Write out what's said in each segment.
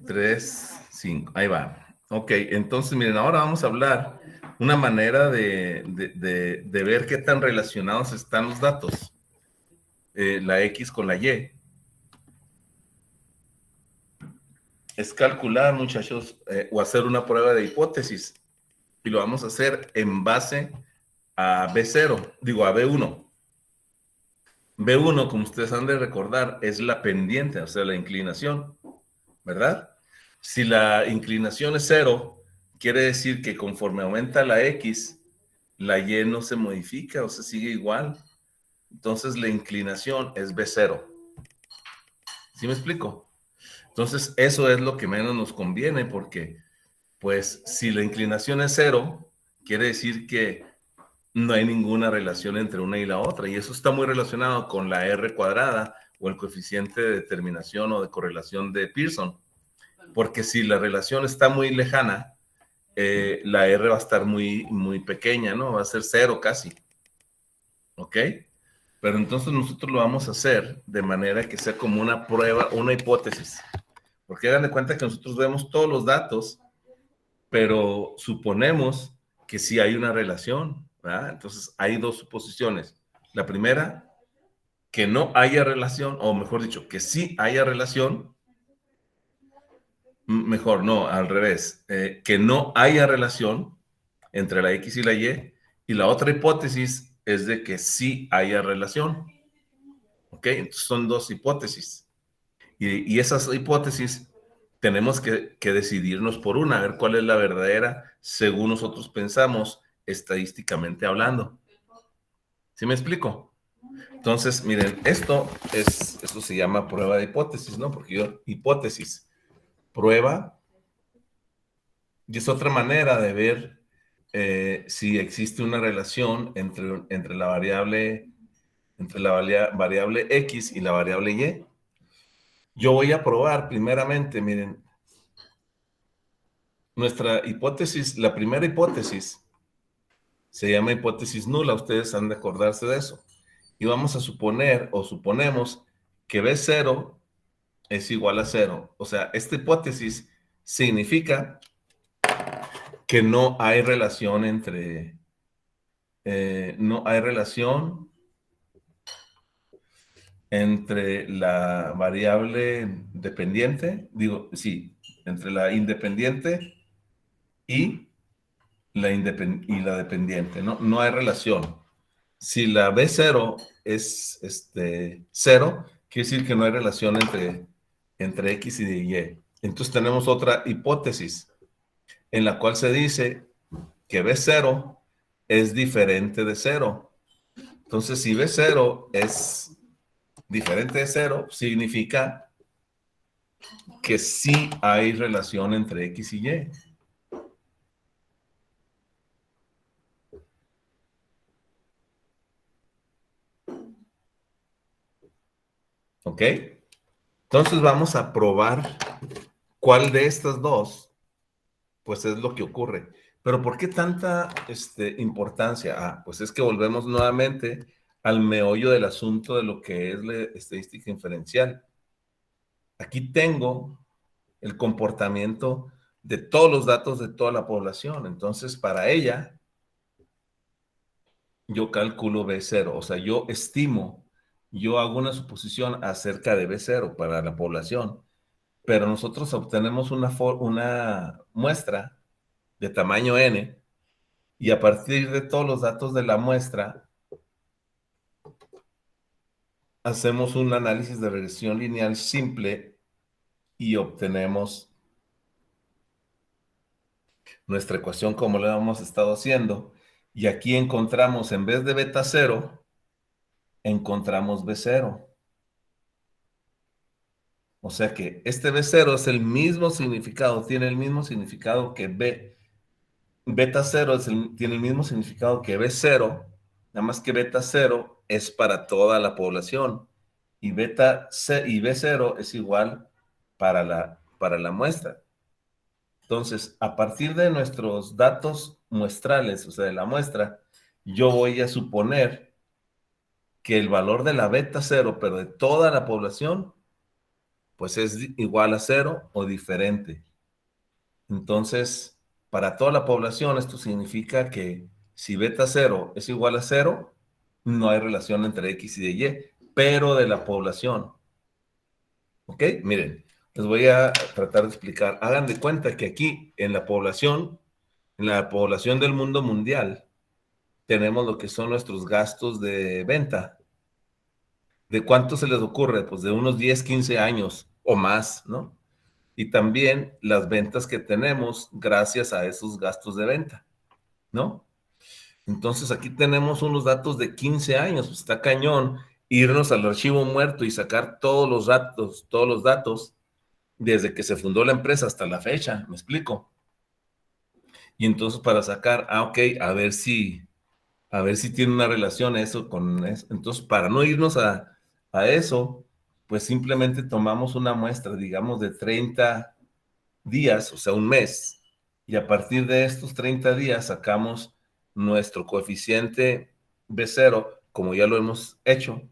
3, 5. Ahí va. Ok, entonces miren, ahora vamos a hablar una manera de ver qué tan relacionados están los datos, la X con la Y. Es calcular, muchachos, o hacer una prueba de hipótesis. Y lo vamos a hacer en base a B0, digo a B1. B1, como ustedes han de recordar, es la pendiente, o sea, la inclinación, ¿verdad? Si la inclinación es 0, quiere decir que conforme aumenta la X, la Y no se modifica, o sea, sigue igual. Entonces la inclinación es B0. ¿Sí me explico? Entonces eso es lo que menos nos conviene porque, pues, si la inclinación es 0, quiere decir que no hay ninguna relación entre una y la otra. Y eso está muy relacionado con la R cuadrada o el coeficiente de determinación o de correlación de Pearson. Porque si la relación está muy lejana, la R va a estar muy pequeña, ¿no? Va a ser 0 casi. ¿Ok? Pero entonces nosotros lo vamos a hacer de manera que sea como una prueba, una hipótesis. Porque hagan de cuenta que nosotros vemos todos los datos, pero suponemos que sí hay una relación, ¿verdad? Entonces hay dos suposiciones. La primera, que no haya relación, o mejor dicho, que sí haya relación. Mejor, no, al revés. Que no haya relación entre la X y la Y. Y la otra hipótesis es de que sí haya relación. ¿Ok? Entonces son dos hipótesis. Y esas hipótesis tenemos que decidirnos por una, a ver cuál es la verdadera según nosotros pensamos, estadísticamente hablando. ¿Sí me explico? Entonces, miren, esto se llama prueba de hipótesis, ¿no? Porque yo, hipótesis, prueba, y es otra manera de ver si existe una relación entre la variable X y la variable Y. Yo voy a probar primeramente, miren, nuestra hipótesis, la primera hipótesis se llama hipótesis nula, ustedes han de acordarse de eso. Y vamos a suponer o suponemos que B0 es igual a 0. O sea, esta hipótesis significa que no hay relación no hay relación entre la variable dependiente, digo, sí, entre la independiente y la dependiente, ¿no? No hay relación. Si la B0 es 0, quiere decir que no hay relación entre X y Y. Entonces tenemos otra hipótesis en la cual se dice que B0 es diferente de 0. Entonces, si B0 es diferente de 0, significa que sí hay relación entre X y Y. ¿Ok? Entonces vamos a probar cuál de estas dos, pues es lo que ocurre. Pero ¿por qué tanta importancia? Pues es que volvemos nuevamente al meollo del asunto de lo que es la estadística inferencial. Aquí tengo el comportamiento de todos los datos de toda la población. Entonces, para ella, yo calculo B0, o sea, yo hago una suposición acerca de B0 para la población, pero nosotros obtenemos una muestra de tamaño N y a partir de todos los datos de la muestra, hacemos un análisis de regresión lineal simple y obtenemos nuestra ecuación como la hemos estado haciendo. Y aquí encontramos, en vez de beta 0, encontramos B0. O sea que este B0 es el mismo significado, tiene el mismo significado que Beta 0 tiene el mismo significado que B0, nada más que beta 0 es para toda la población y y B0 es igual para la muestra. Entonces, a partir de nuestros datos muestrales, o sea, de la muestra, yo voy a suponer que el valor de la beta 0, pero de toda la población, pues es igual a 0 o diferente. Entonces, para toda la población, esto significa que si beta 0 es igual a 0, no hay relación entre X y Y, pero de la población. ¿Ok? Miren, les voy a tratar de explicar. Hagan de cuenta que aquí en la población del mundo mundial, tenemos lo que son nuestros gastos de venta. ¿De cuánto se les ocurre? Pues de unos 10, 15 años o más, ¿no? Y también las ventas que tenemos gracias a esos gastos de venta, ¿no? Entonces aquí tenemos unos datos de 15 años, pues está cañón irnos al archivo muerto y sacar todos los datos desde que se fundó la empresa hasta la fecha, ¿me explico? Y entonces para sacar, ok, a ver si tiene una relación eso con eso. Entonces, para no irnos a eso, pues simplemente tomamos una muestra, digamos, de 30 días, o sea, un mes, y a partir de estos 30 días sacamos nuestro coeficiente B0, como ya lo hemos hecho,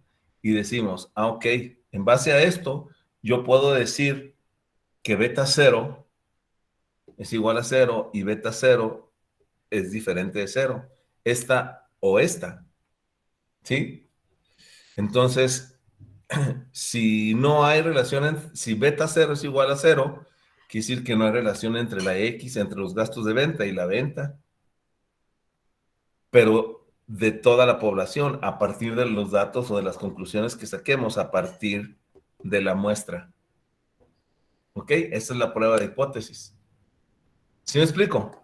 y decimos, ok, en base a esto, yo puedo decir que beta 0 es igual a 0 y beta 0 es diferente de 0, esta o esta, ¿sí? Entonces, si no hay relación, si beta 0 es igual a 0, quiere decir que no hay relación entre la X, entre los gastos de venta y la venta, pero de toda la población, a partir de los datos o de las conclusiones que saquemos a partir de la muestra. ¿Ok? Esa es la prueba de hipótesis. ¿Sí me explico?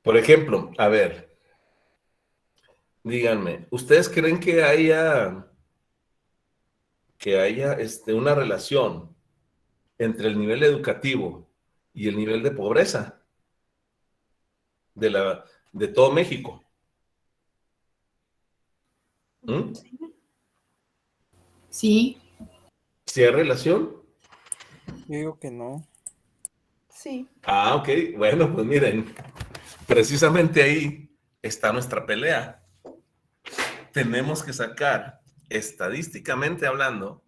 Por ejemplo, a ver, díganme, ¿ustedes creen que haya una relación entre el nivel educativo y el nivel de pobreza de todo México? ¿Mm? Sí. ¿Sí hay relación? Yo digo que no. Sí. Ah, ok. Bueno, pues miren, precisamente ahí está nuestra pelea. Tenemos que sacar, estadísticamente hablando,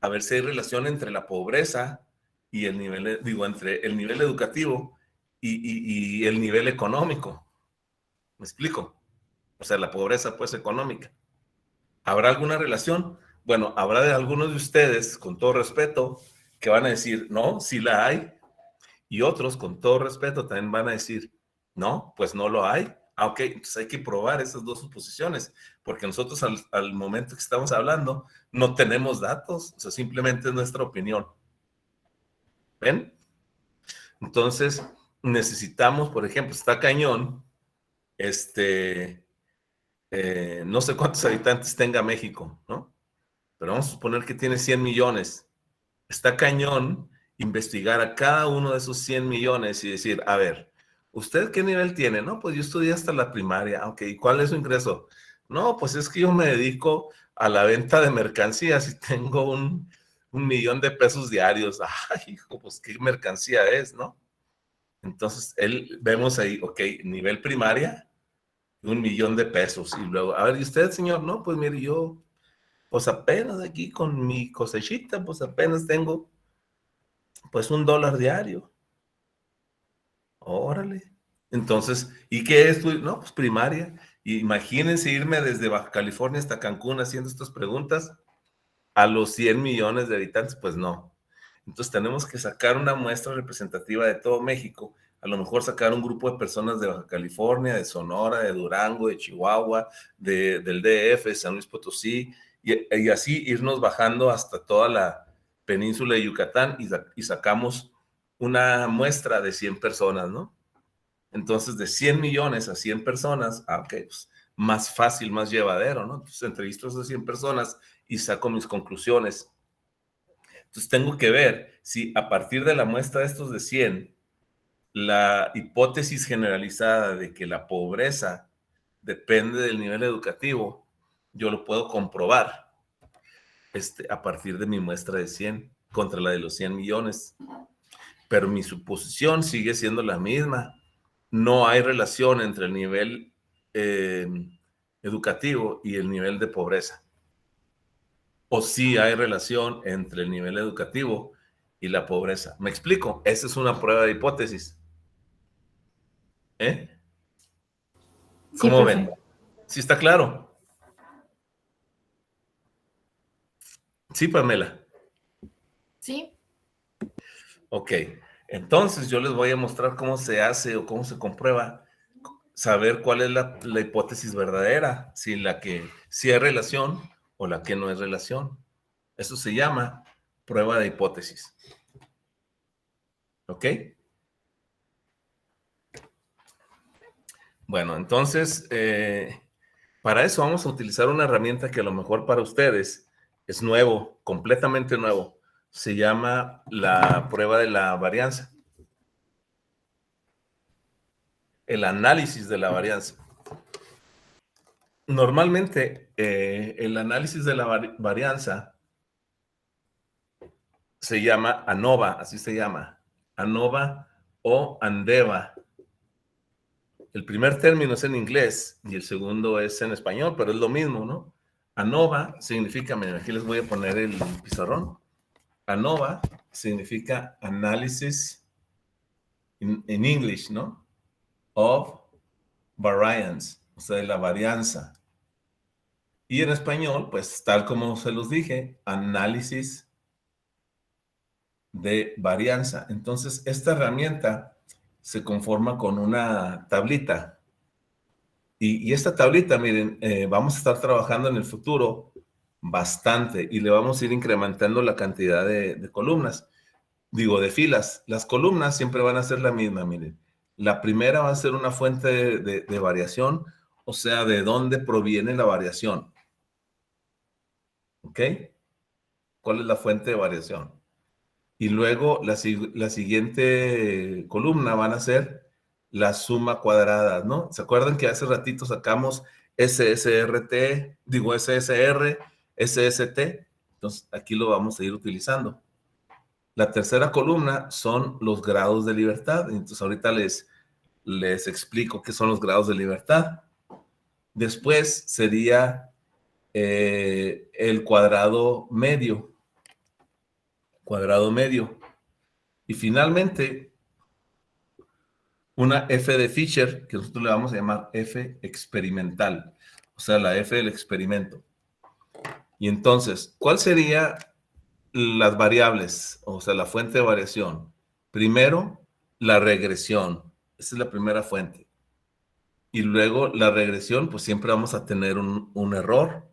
a ver si hay relación entre la pobreza y el nivel, entre el nivel educativo y el nivel económico. ¿Me explico? O sea, la pobreza pues económica. ¿Habrá alguna relación? Bueno, habrá de algunos de ustedes, con todo respeto, que van a decir, no, sí la hay. Y otros, con todo respeto, también van a decir, no, pues no lo hay. Ah, ok, entonces hay que probar esas dos suposiciones, porque nosotros al momento que estamos hablando no tenemos datos, o sea, simplemente es nuestra opinión. ¿Ven? Entonces, necesitamos, por ejemplo, está cañón, no sé cuántos habitantes tenga México, ¿no? Pero vamos a suponer que tiene 100 millones. Está cañón investigar a cada uno de esos 100 millones y decir, a ver, ¿usted qué nivel tiene? No, pues yo estudié hasta la primaria. Ok, ¿y cuál es su ingreso? No, pues es que yo me dedico a la venta de mercancías y tengo un millón de pesos diarios. Ay, hijo, pues qué mercancía es, ¿no? Entonces, vemos ahí, ok, nivel primaria, 1 millón de pesos. Y luego, a ver, ¿y usted, señor? No, pues mire, yo, pues apenas aquí con mi cosechita, pues apenas tengo, pues $1 diario. Órale. Entonces, ¿y qué es? No, pues primaria. Imagínense irme desde Baja California hasta Cancún haciendo estas preguntas a los 100 millones de habitantes, pues no. Entonces tenemos que sacar una muestra representativa de todo México, a lo mejor sacar un grupo de personas de Baja California, de Sonora, de Durango, de Chihuahua, del DF, de San Luis Potosí, y así irnos bajando hasta toda la península de Yucatán y sacamos una muestra de 100 personas, ¿no? Entonces, de 100 millones a 100 personas, ok, pues más fácil, más llevadero, ¿no? Entonces, entrevisto a esas 100 personas y saco mis conclusiones. Entonces, tengo que ver si a partir de la muestra de estos de 100, la hipótesis generalizada de que la pobreza depende del nivel educativo, yo lo puedo comprobar a partir de mi muestra de 100 contra la de los 100 millones. Pero mi suposición sigue siendo la misma. No hay relación entre el nivel educativo y el nivel de pobreza. O si hay relación entre el nivel educativo y la pobreza. ¿Me explico? Esa es una prueba de hipótesis. ¿Eh? Sí, ¿Cómo profe. ven? ¿Sí está claro? Sí, Pamela. Sí. Ok. Entonces yo les voy a mostrar cómo se hace o cómo se comprueba, saber cuál es la hipótesis verdadera, si hay relación o la que no es relación. Eso se llama prueba de hipótesis. ¿Ok? Bueno, entonces, para eso vamos a utilizar una herramienta que a lo mejor para ustedes es nuevo, completamente nuevo. Se llama la prueba de la varianza. El análisis de la varianza. Normalmente, el análisis de la varianza se llama ANOVA, así se llama. ANOVA o ANDEVA. El primer término es en inglés y el segundo es en español, pero es lo mismo, ¿no? ANOVA significa, miren, aquí les voy a poner el pizarrón. ANOVA significa análisis en English, ¿no? Of variance, o sea, de la varianza. Y en español, pues tal como se los dije, análisis de varianza. Entonces, esta herramienta se conforma con una tablita. Y esta tablita, miren, vamos a estar trabajando en el futuro bastante y le vamos a ir incrementando la cantidad de columnas, digo, de filas. Las columnas siempre van a ser la misma, miren. La primera va a ser una fuente de variación, o sea, de dónde proviene la variación. ¿Ok? ¿Cuál es la fuente de variación? Y luego la siguiente columna van a ser las suma cuadradas, ¿no? ¿Se acuerdan que hace ratito sacamos SSRT, digo SSR, SST? Entonces aquí lo vamos a ir utilizando. La tercera columna son los grados de libertad. Entonces ahorita les explico qué son los grados de libertad. Después sería el cuadrado medio. Cuadrado medio. Y finalmente, una F de Fisher, que nosotros le vamos a llamar F experimental, o sea, la F del experimento. Y entonces, ¿cuál sería las variables, o sea, la fuente de variación? Primero, la regresión. Esa es la primera fuente. Y luego, la regresión, pues siempre vamos a tener un error.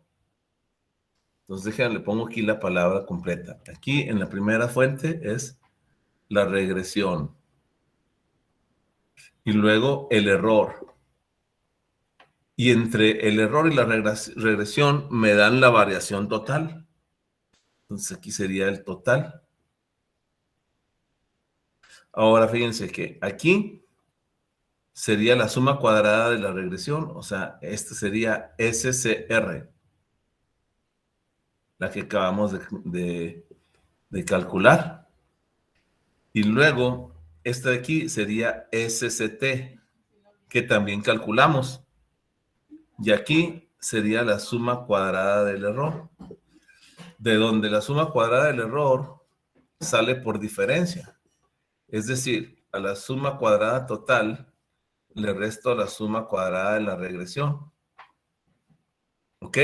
Entonces, déjenme, le pongo aquí la palabra completa. Aquí, en la primera fuente, es la regresión. Y luego, el error. Y entre el error y la regresión me dan la variación total. Entonces aquí sería el total. Ahora fíjense que aquí sería la suma cuadrada de la regresión, o sea, este sería SCR, la que acabamos de calcular. Y luego, esta de aquí sería SCT, que también calculamos. Y aquí sería la suma cuadrada del error, de donde la suma cuadrada del error sale por diferencia. Es decir, a la suma cuadrada total le resto la suma cuadrada de la regresión. ¿Ok?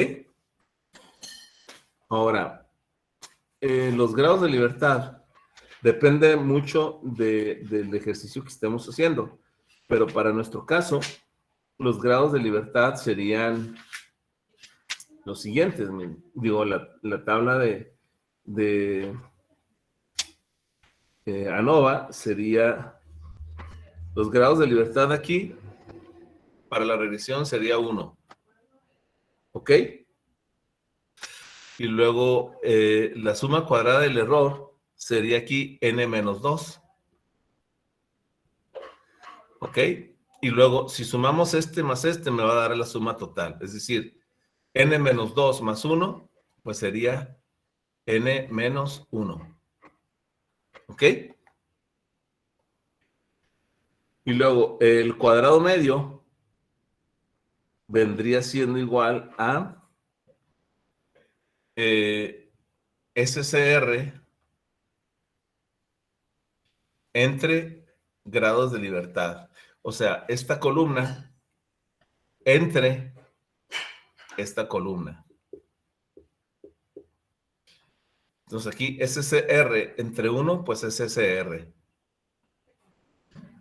Ahora, los grados de libertad depende mucho del ejercicio que estemos haciendo, pero para nuestro caso, los grados de libertad serían los siguientes. Digo, la tabla de ANOVA sería los grados de libertad aquí, para la regresión sería 1. ¿Ok? Y luego la suma cuadrada del error sería aquí n-2. ¿Ok? Y luego, si sumamos este más este, me va a dar la suma total. Es decir, n-2 más 1, pues sería n-1. ¿Ok? Y luego, el cuadrado medio vendría siendo igual a SCR entre grados de libertad. O sea, esta columna entre esta columna. Entonces aquí SCR entre 1, pues es SCR.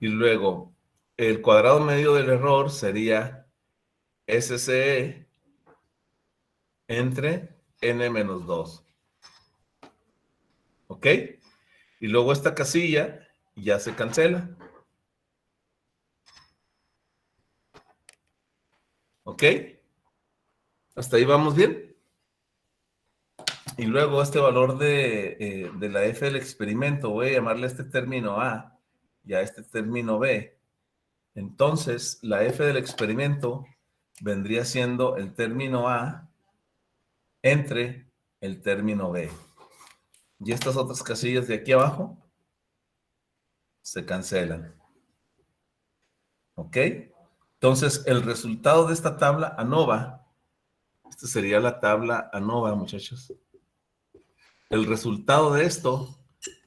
Y luego el cuadrado medio del error sería SCE entre n-2. ¿Ok? Y luego esta casilla ya se cancela. ¿Ok? ¿Hasta ahí vamos bien? Y luego este valor de la f del experimento, voy a llamarle a este término A y a este término B. Entonces, la f del experimento vendría siendo el término A entre el término B. Y estas otras casillas de aquí abajo se cancelan. ¿Ok? Entonces, el resultado de esta tabla ANOVA, esta sería la tabla ANOVA, muchachos. El resultado de esto,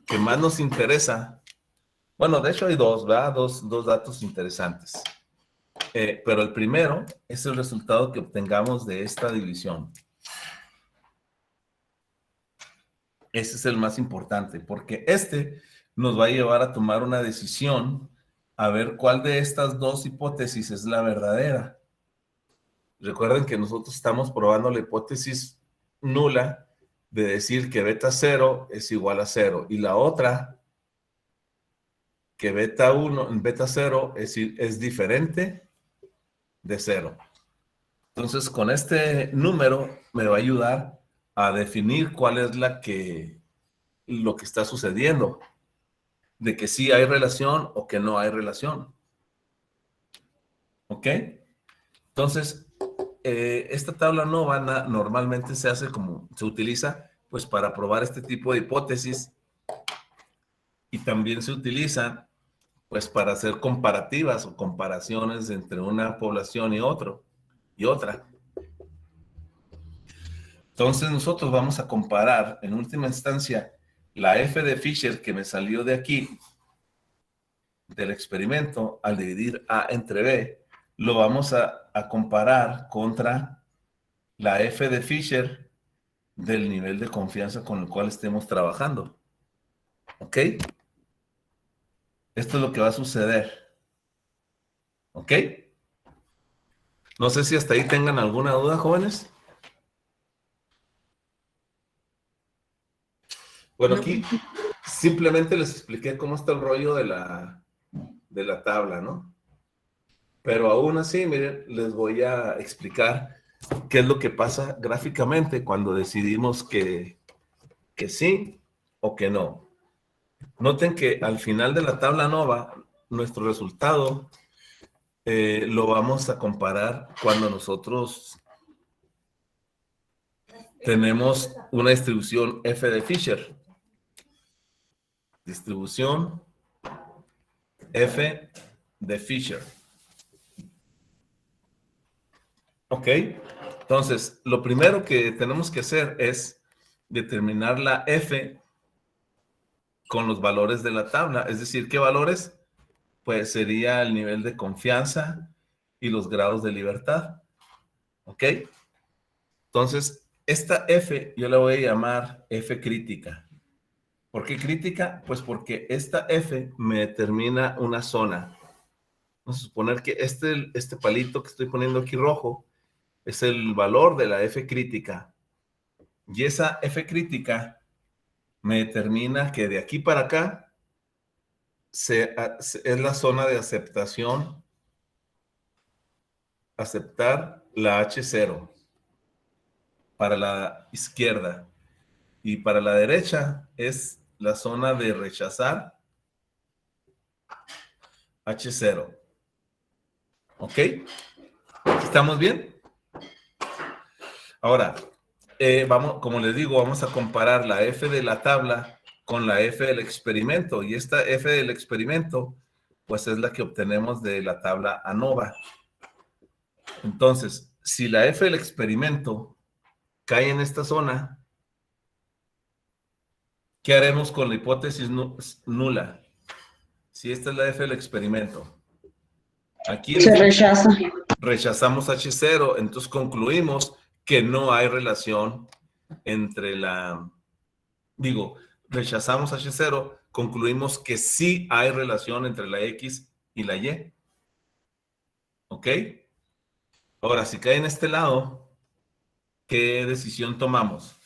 que más nos interesa, bueno, de hecho hay dos, ¿verdad? Dos datos interesantes. Pero el primero es el resultado que obtengamos de esta división. Ese es el más importante, porque este nos va a llevar a tomar una decisión a ver cuál de estas dos hipótesis es la verdadera. Recuerden que nosotros estamos probando la hipótesis nula de decir que beta 0 es igual a 0 y la otra, que beta 0 es diferente de 0. Entonces, con este número me va a ayudar a definir cuál es lo que está sucediendo, de que sí hay relación o que no hay relación. ¿Ok? Entonces, esta tabla ANOVA normalmente se utiliza pues para probar este tipo de hipótesis y también se utiliza pues para hacer comparativas o comparaciones entre una población y otra. Entonces nosotros vamos a comparar en última instancia la f de Fisher que me salió de aquí, del experimento, al dividir A entre B, lo vamos a comparar contra la f de Fisher del nivel de confianza con el cual estemos trabajando. ¿Ok? Esto es lo que va a suceder. ¿Ok? No sé si hasta ahí tengan alguna duda, jóvenes. Bueno, aquí simplemente les expliqué cómo está el rollo de la tabla, ¿no? Pero aún así, miren, les voy a explicar qué es lo que pasa gráficamente cuando decidimos que sí o que no. Noten que al final de la tabla ANOVA, nuestro resultado lo vamos a comparar cuando nosotros tenemos una distribución F de Fisher. Distribución F de Fisher. Ok, entonces lo primero que tenemos que hacer es determinar la F con los valores de la tabla. Es decir, ¿qué valores? Pues sería el nivel de confianza y los grados de libertad. ¿Ok? Entonces, esta F yo la voy a llamar F crítica. ¿Por qué crítica? Pues porque esta F me determina una zona. Vamos a suponer que este palito que estoy poniendo aquí rojo es el valor de la F crítica. Y esa F crítica me determina que de aquí para acá es la zona de aceptación, aceptar la H0 para la izquierda. Y para la derecha es la zona de rechazar H0. ¿Ok? ¿Estamos bien? Ahora, como les digo, vamos a comparar la F de la tabla con la F del experimento. Y esta F del experimento, pues es la que obtenemos de la tabla ANOVA. Entonces, si la F del experimento cae en esta zona, ¿qué haremos con la hipótesis nula? Si esta es la F del experimento. Aquí Se rechaza. rechazamos H0, entonces concluimos que no hay relación entre rechazamos H0, concluimos que sí hay relación entre la X y la Y. ¿Ok? Ahora, si cae en este lado, ¿qué decisión tomamos?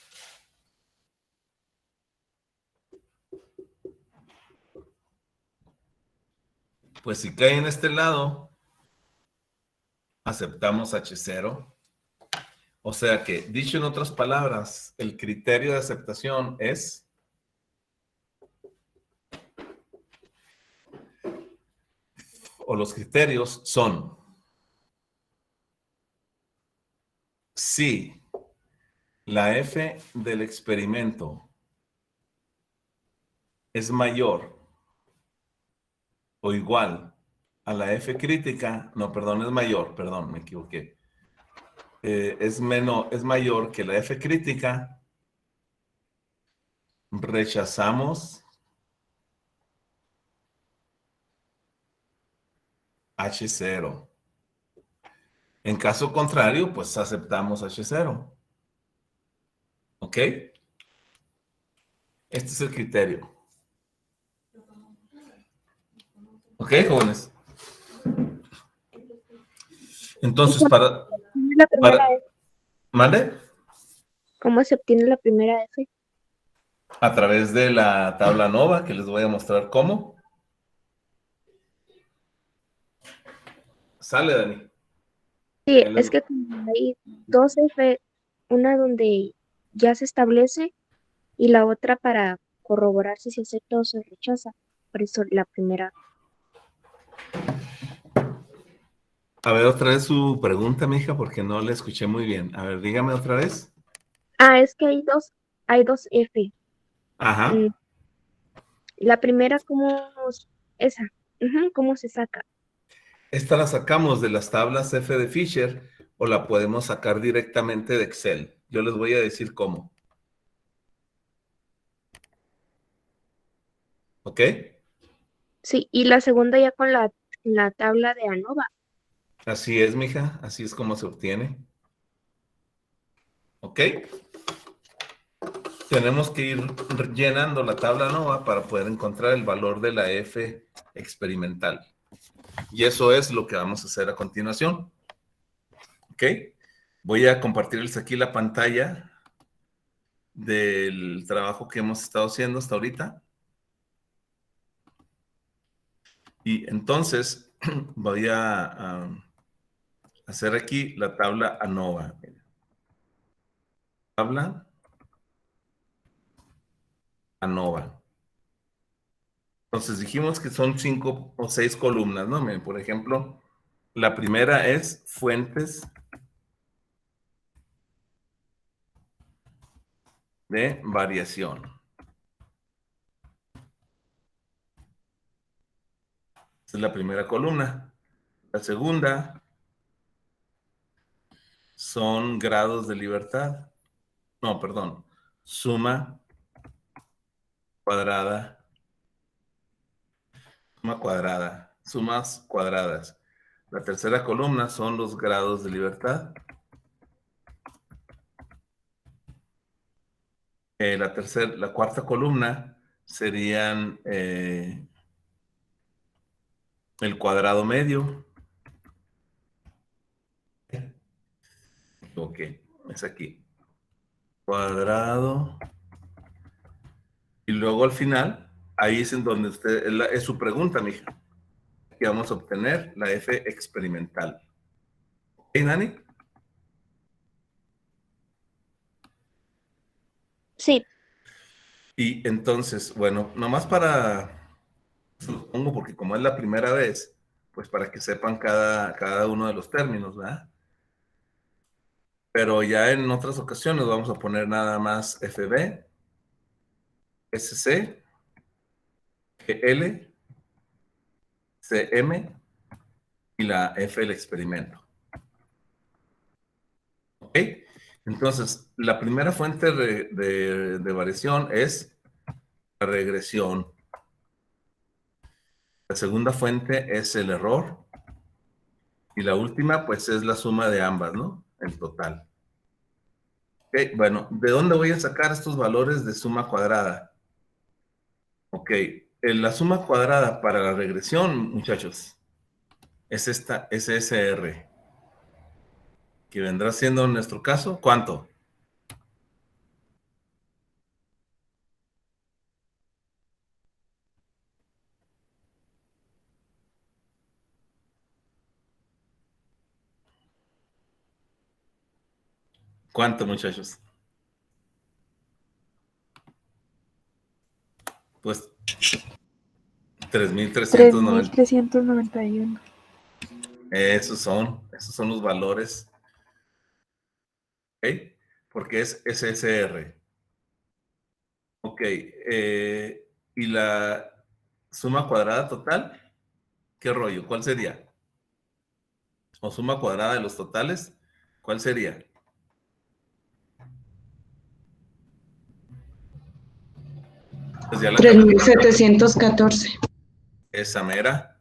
Pues si cae en este lado, aceptamos H0. O sea que, dicho en otras palabras, el criterio de aceptación es o los criterios son si la F del experimento es mayor o igual a la F crítica, no, perdón, es mayor, perdón, me equivoqué. Es mayor que la F crítica, rechazamos H0. En caso contrario, pues aceptamos H0. ¿Ok? Este es el criterio. ¿Ok, jóvenes? Entonces, La primera F. ¿mande? ¿Cómo se obtiene la primera F? A través de la tabla ANOVA, que les voy a mostrar cómo. Sale, Dani. Sí, es que hay dos F, una donde ya se establece y la otra para corroborar si se acepta o se rechaza. Por eso la primera. A ver, otra vez su pregunta, mija, porque no la escuché muy bien. A ver, dígame otra vez. Ah, es que hay dos F. Ajá. La primera, esa, ¿cómo se saca? Esta la sacamos de las tablas F de Fisher o la podemos sacar directamente de Excel. Yo les voy a decir cómo. ¿Ok? Sí, y la segunda ya con la tabla de ANOVA. Así es, mija. Así es como se obtiene. ¿Ok? Tenemos que ir llenando la tabla ANOVA para poder encontrar el valor de la F experimental. Y eso es lo que vamos a hacer a continuación. ¿Ok? Voy a compartirles aquí la pantalla del trabajo que hemos estado haciendo hasta ahorita. Y entonces voy a hacer aquí la tabla ANOVA. Tabla ANOVA. Entonces dijimos que son 5 o 6 columnas, ¿no? Miren, por ejemplo, la primera es fuentes de variación. Esta es la primera columna. La segunda son grados de libertad. No, perdón. Suma cuadrada. Suma cuadrada. Sumas cuadradas. La tercera columna son los grados de libertad. La cuarta columna serían el cuadrado medio. Ok, es aquí. Cuadrado. Y luego al final, ahí es en donde es su pregunta, mija. Aquí vamos a obtener la F experimental. ¿Ok, Nani? Sí, Y entonces, bueno, nomás supongo, porque como es la primera vez, pues para que sepan cada uno de los términos, ¿verdad? Pero ya en otras ocasiones vamos a poner nada más FB, SC, GL, CM y la F del experimento. Entonces, la primera fuente de variación es la regresión. La segunda fuente es el error. Y la última, pues, es la suma de ambas, ¿no? El total. Bueno, ¿de dónde voy a sacar estos valores de suma cuadrada? La suma cuadrada para la regresión, muchachos, es esta SSR, que vendrá siendo en nuestro caso, ¿cuánto? ¿Cuánto, muchachos? Pues 3.390. 3.391. Esos son los valores, ¿ok? Porque es SSR. Ok, y la suma cuadrada total, ¿qué rollo? ¿Cuál sería? O suma cuadrada de los totales, ¿cuál sería? Pues ya la 3.714. esa mera.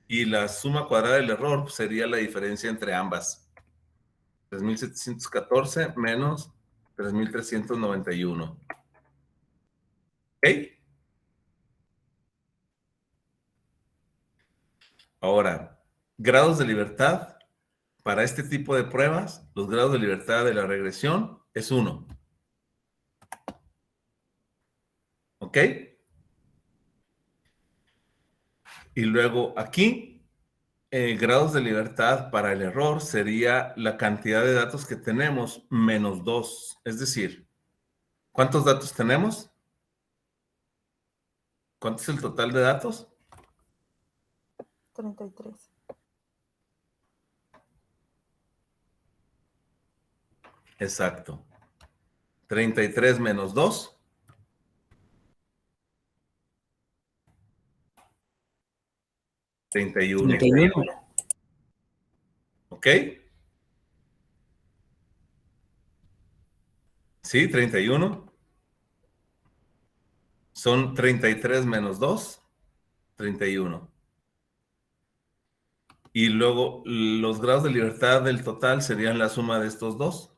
Y la suma cuadrada del error pues, sería la diferencia entre ambas. 3.714 menos 3.391. ¿Ok? Ahora, grados de libertad. Para este tipo de pruebas, los grados de libertad de la regresión es 1. ¿Ok? Y luego aquí, grados de libertad para el error sería la cantidad de datos que tenemos menos 2. Es decir, ¿cuántos datos tenemos? ¿Cuánto es el total de datos? 33. Exacto. 33 menos 2. 31. 31. ¿Ok? Sí, 31. Son 33 menos 2, 31. Y luego los grados de libertad del total serían la suma de estos dos,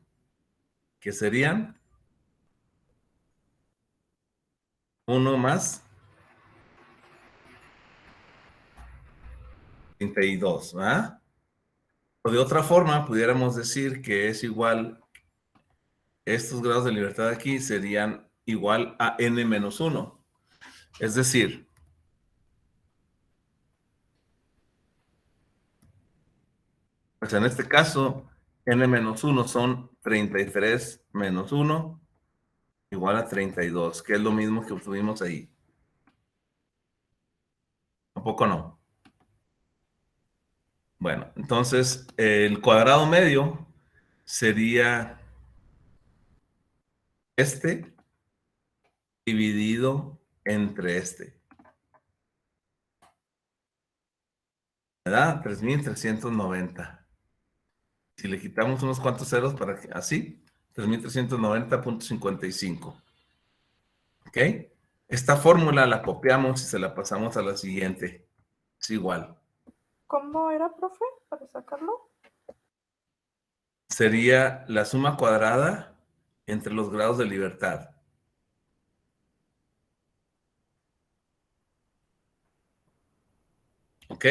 que serían 1 más 32, ¿verdad? O de otra forma, pudiéramos decir que es igual, estos grados de libertad aquí serían igual a n menos 1. Es decir, pues en este caso, n menos 1 son 33 menos 1 igual a 32, que es lo mismo que obtuvimos ahí. ¿A poco no? Bueno, entonces el cuadrado medio sería este dividido entre este. ¿Verdad? 3.390. Si le quitamos unos cuantos ceros para que así, 3.390.55. ¿Ok? Esta fórmula la copiamos y se la pasamos a la siguiente. Es igual. ¿Cómo era, profe, para sacarlo? Sería la suma cuadrada entre los grados de libertad. ¿Ok?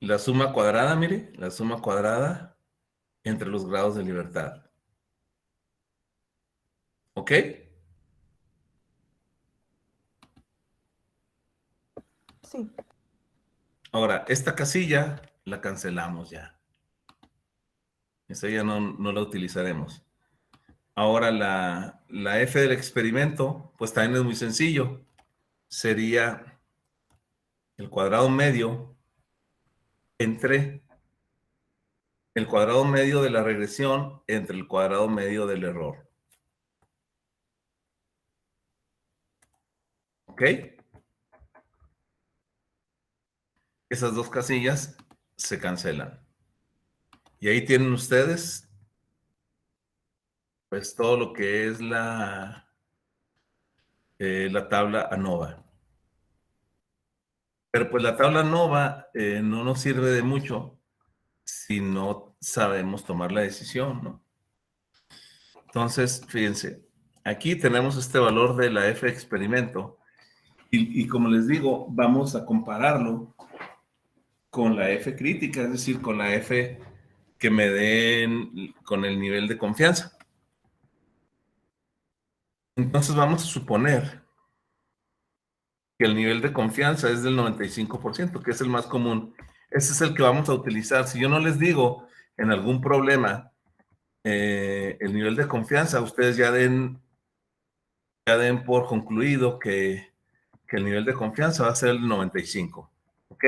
La suma cuadrada, mire, la suma cuadrada entre los grados de libertad. ¿Ok? Sí. Ahora, esta casilla la cancelamos ya. Esa ya no la utilizaremos. Ahora, la F del experimento, pues también es muy sencillo. Sería el cuadrado medio entre el cuadrado medio de la regresión entre el cuadrado medio del error. ¿Ok? Esas dos casillas se cancelan. Y ahí tienen ustedes, pues, todo lo que es la tabla ANOVA. Pero pues la tabla ANOVA no nos sirve de mucho si no sabemos tomar la decisión, ¿no? Entonces, fíjense, aquí tenemos este valor de la F experimento y como les digo, vamos a compararlo con la F crítica, es decir, con la F que me den con el nivel de confianza. Entonces vamos a suponer que el nivel de confianza es del 95%, que es el más común. Ese es el que vamos a utilizar. Si yo no les digo en algún problema el nivel de confianza, ustedes ya den por concluido que el nivel de confianza va a ser el 95. ¿Ok?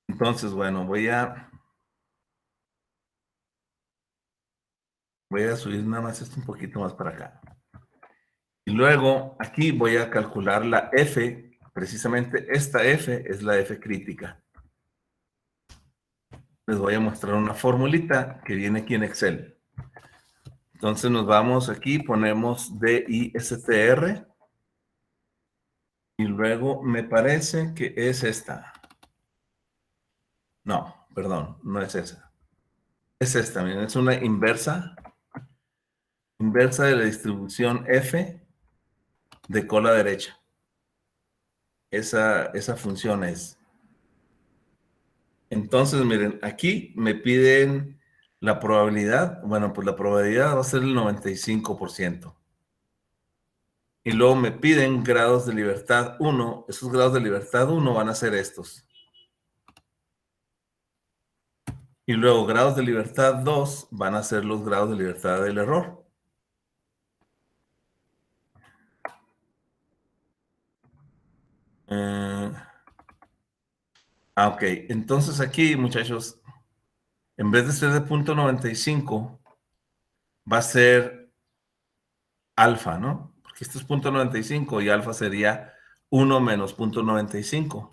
Entonces, bueno, voy a subir nada más esto un poquito más para acá. Y luego aquí voy a calcular la F, precisamente esta F es la F crítica. Les voy a mostrar una formulita que viene aquí en Excel. Entonces nos vamos aquí, ponemos DISTR y luego me parece que es esta. No, perdón, no es esa. Es esta, miren, es una inversa de la distribución F de cola derecha. Esa función es. Entonces, miren, aquí me piden la probabilidad. Bueno, pues la probabilidad va a ser el 95%. Y luego me piden grados de libertad 1. Esos grados de libertad 1 van a ser estos. Y luego grados de libertad 2 van a ser los grados de libertad del error. Ok, entonces aquí, muchachos, en vez de ser de 0.95, va a ser alfa, ¿no? Porque esto es 0.95 y alfa sería 1 menos 0.95.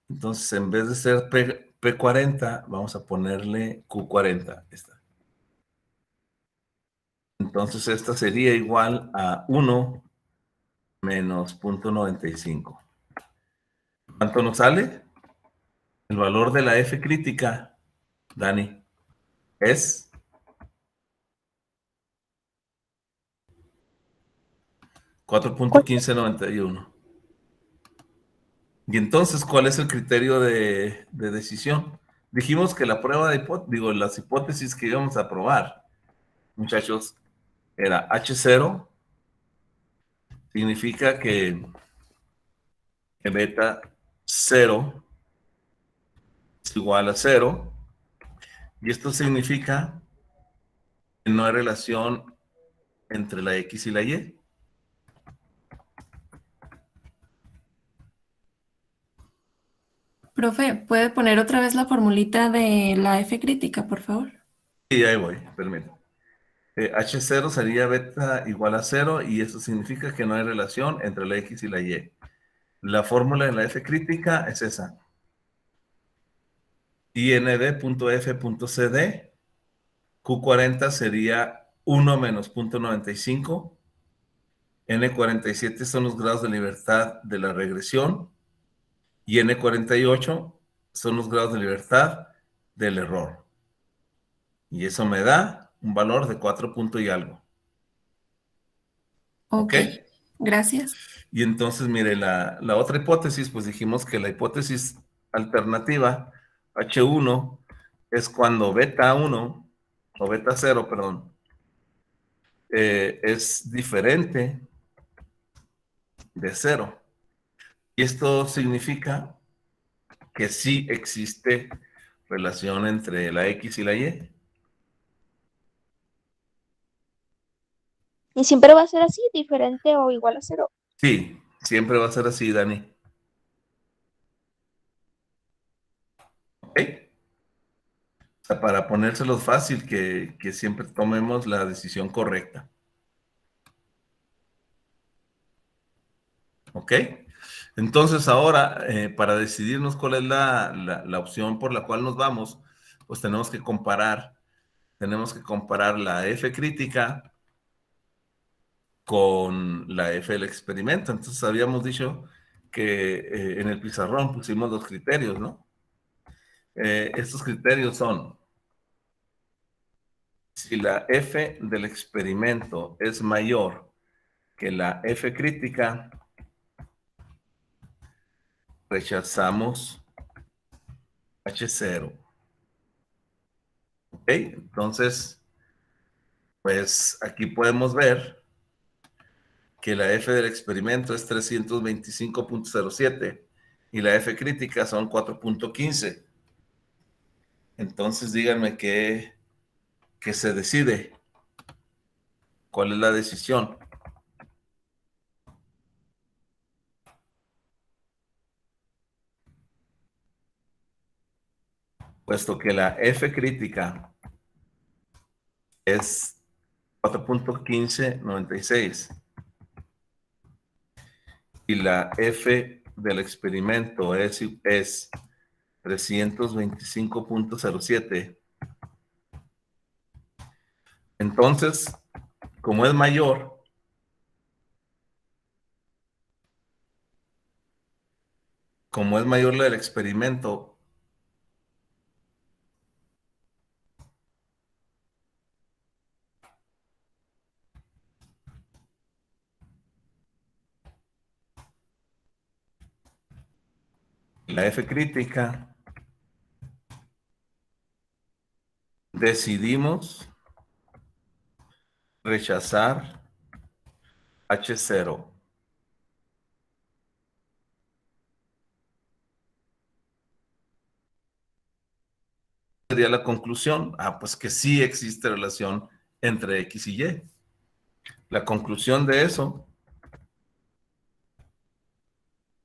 Entonces, en vez de ser P40, vamos a ponerle Q40. Esta. Entonces, esta sería igual a 1 menos 0.95. ¿Cuánto nos sale? El valor de la F crítica, Dani, es 4.1591. Y entonces, ¿cuál es el criterio de decisión? Dijimos que la prueba de las hipótesis que íbamos a probar, muchachos, era H0, significa que beta 0 es igual a 0, y esto significa que no hay relación entre la X y la Y. Profe, ¿puede poner otra vez la formulita de la F crítica, por favor? Y ahí voy, permítame. H0 sería beta igual a 0 y eso significa que no hay relación entre la X y la Y. La fórmula de la F crítica es esa. IND.F.CD, Q40 sería 1 menos 0.95, N47 son los grados de libertad de la regresión y N48 son los grados de libertad del error. Y eso me da un valor de 4 puntos y algo. Ok, gracias. Y entonces, mire, la otra hipótesis, pues dijimos que la hipótesis alternativa, H1, es cuando beta 1, o beta 0, perdón, es diferente de 0. Y esto significa que sí existe relación entre la X y la Y. ¿Y siempre va a ser así, diferente o igual a 0? Sí, siempre va a ser así, Dani. ¿Ok? O sea, para ponérselos fácil, que siempre tomemos la decisión correcta. ¿Ok? Entonces ahora, para decidirnos cuál es la opción por la cual nos vamos, pues tenemos que comparar la F crítica con la F del experimento. Entonces habíamos dicho que en el pizarrón pusimos los criterios, ¿no? Estos criterios son: si la F del experimento es mayor que la F crítica, rechazamos H0. ¿Ok? Entonces, pues aquí podemos ver que la F del experimento es 325.07 y la F crítica son 4.15. Entonces díganme qué se decide. ¿Cuál es la decisión? Puesto que la F crítica es 4.1596 y la F del experimento es 325.07. Entonces, como es mayor, la del experimento, la F crítica, decidimos rechazar H0. Sería la conclusión. Pues que sí existe relación entre X y Y. La conclusión de eso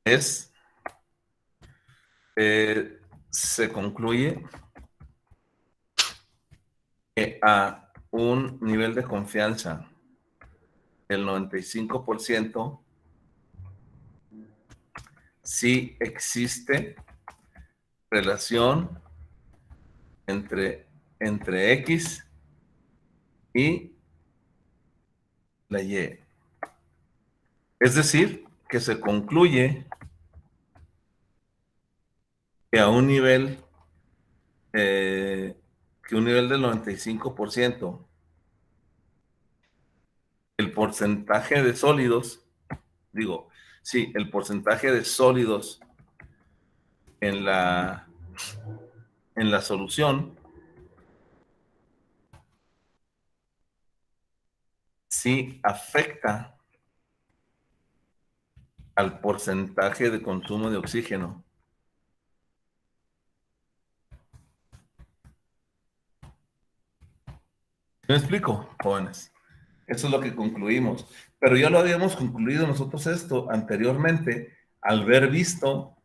es, se concluye que a un nivel de confianza del 95%, sí existe relación entre X y la Y. Es decir, que se concluye que a un nivel, del 95%, el porcentaje de sólidos, el porcentaje de sólidos en la solución sí afecta al porcentaje de consumo de oxígeno. ¿Me explico, jóvenes? Eso es lo que concluimos. Pero ya lo habíamos concluido nosotros esto anteriormente al haber visto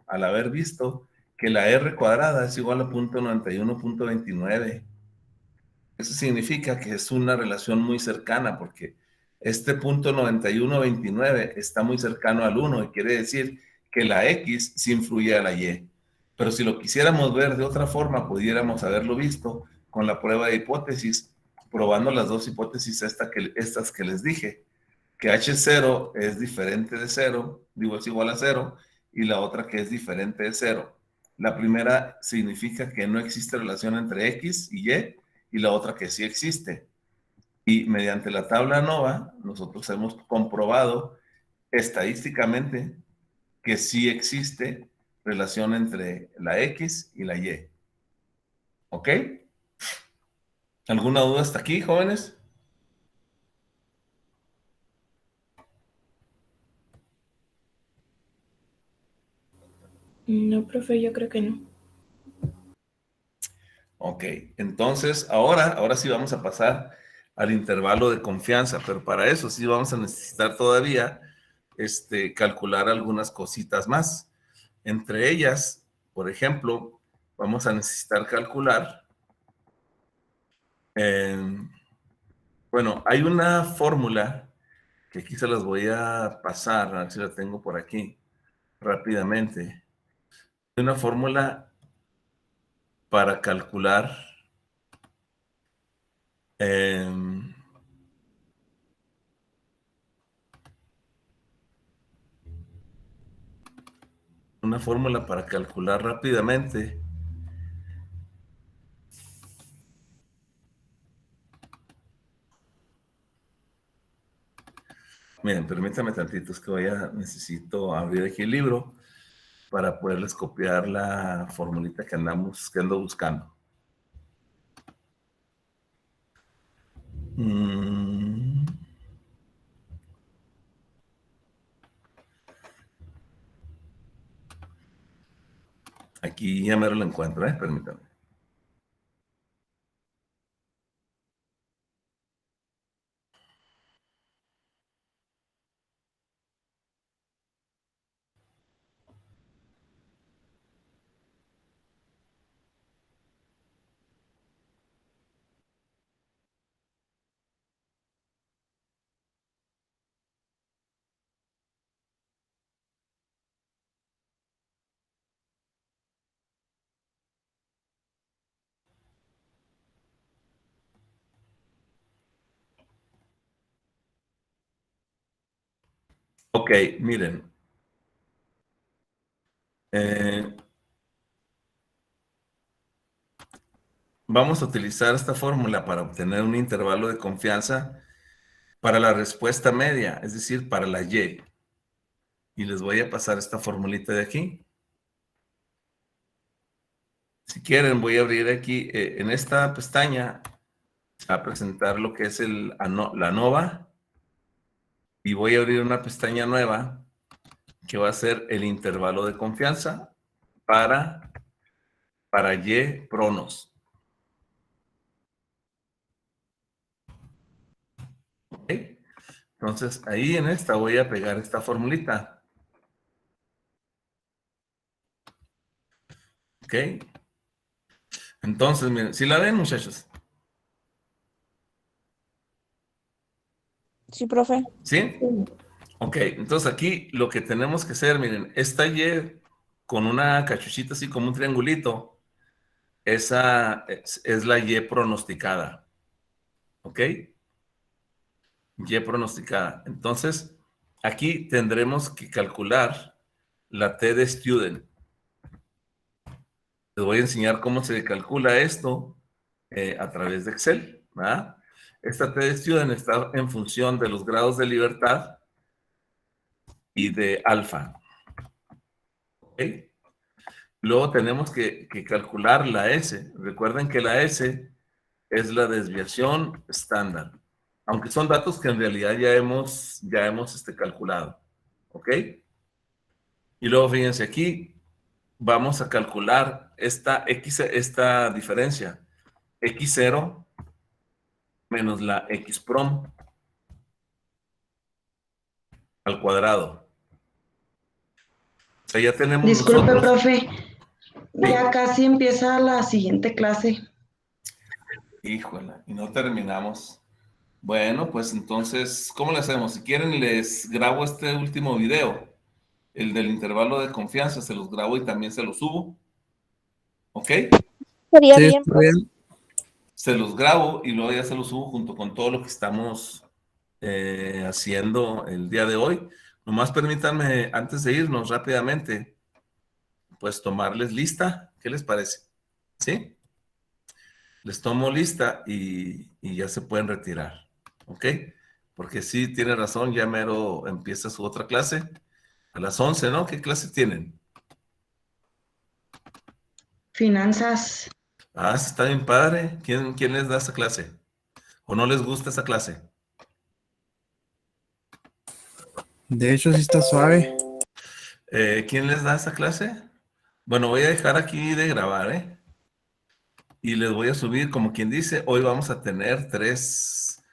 que la R cuadrada es igual a 0.91.29. Eso significa que es una relación muy cercana porque este 0.9129 está muy cercano al 1 y quiere decir que la X sí influye a la Y. Pero si lo quisiéramos ver de otra forma, pudiéramos haberlo visto con la prueba de hipótesis, probando las dos hipótesis estas que les dije, que H0 es diferente de 0, es igual a 0, y la otra que es diferente de 0. La primera significa que no existe relación entre X y la otra que sí existe. Y mediante la tabla ANOVA, nosotros hemos comprobado estadísticamente que sí existe relación entre la X y la Y. ¿Ok? ¿Alguna duda hasta aquí, jóvenes? No, profe, yo creo que no. Ok, entonces ahora sí vamos a pasar al intervalo de confianza, pero para eso sí vamos a necesitar todavía calcular algunas cositas más. Entre ellas, por ejemplo, vamos a necesitar calcular, bueno, hay una fórmula que aquí se las voy a pasar, a ver si la tengo por aquí, rápidamente. Una fórmula para calcular una fórmula para calcular rápidamente miren, permítame tantito, es que necesito abrir aquí el libro para poderles copiar la formulita que ando buscando. Aquí ya me lo encuentro, permítame. Ok, miren. Vamos a utilizar esta fórmula para obtener un intervalo de confianza para la respuesta media, es decir, para la Y. Y les voy a pasar esta formulita de aquí. Si quieren, voy a abrir aquí, en esta pestaña, a presentar lo que es la ANOVA. Y voy a abrir una pestaña nueva que va a ser el intervalo de confianza para Y pronos. ¿Ok? Entonces, ahí en esta voy a pegar esta formulita. ¿Ok? Entonces, miren, ¿sí la ven, muchachos? Sí, profe. ¿Sí? Ok, entonces aquí lo que tenemos que hacer, miren, esta Y con una cachuchita así como un triangulito, esa es la Y pronosticada. ¿Ok? Y pronosticada. Entonces, aquí tendremos que calcular la T de student. Les voy a enseñar cómo se calcula esto a través de Excel, ¿verdad? Esta T de student está en función de los grados de libertad y de alfa. ¿Ok? Luego tenemos que calcular la S. Recuerden que la S es la desviación estándar, aunque son datos que en realidad ya hemos calculado. ¿Ok? Y luego fíjense aquí, vamos a calcular esta diferencia. X0 menos la X prom al cuadrado. O sea, ya tenemos Disculpe, nosotros... profe. Ya casi empieza la siguiente clase. Híjole, y no terminamos. Bueno, pues entonces, ¿cómo le hacemos? Si quieren, les grabo este último video, el del intervalo de confianza, se los grabo y también se los subo. ¿Ok? Sería Sí, bien, está profe. bien. Se los grabo y luego ya se los subo junto con todo lo que estamos haciendo el día de hoy. Nomás permítanme, antes de irnos rápidamente, pues tomarles lista. ¿Qué les parece? ¿Sí? Les tomo lista y ya se pueden retirar. ¿Ok? Porque sí, tiene razón, ya mero empieza su otra clase. A las 11, ¿no? ¿Qué clase tienen? Finanzas. Ah, está bien padre. ¿Quién les da esa clase? ¿O no les gusta esa clase? De hecho, sí está suave. ¿Quién les da esa clase? Bueno, voy a dejar aquí de grabar, ¿eh? Y les voy a subir, como quien dice, hoy vamos a tener tres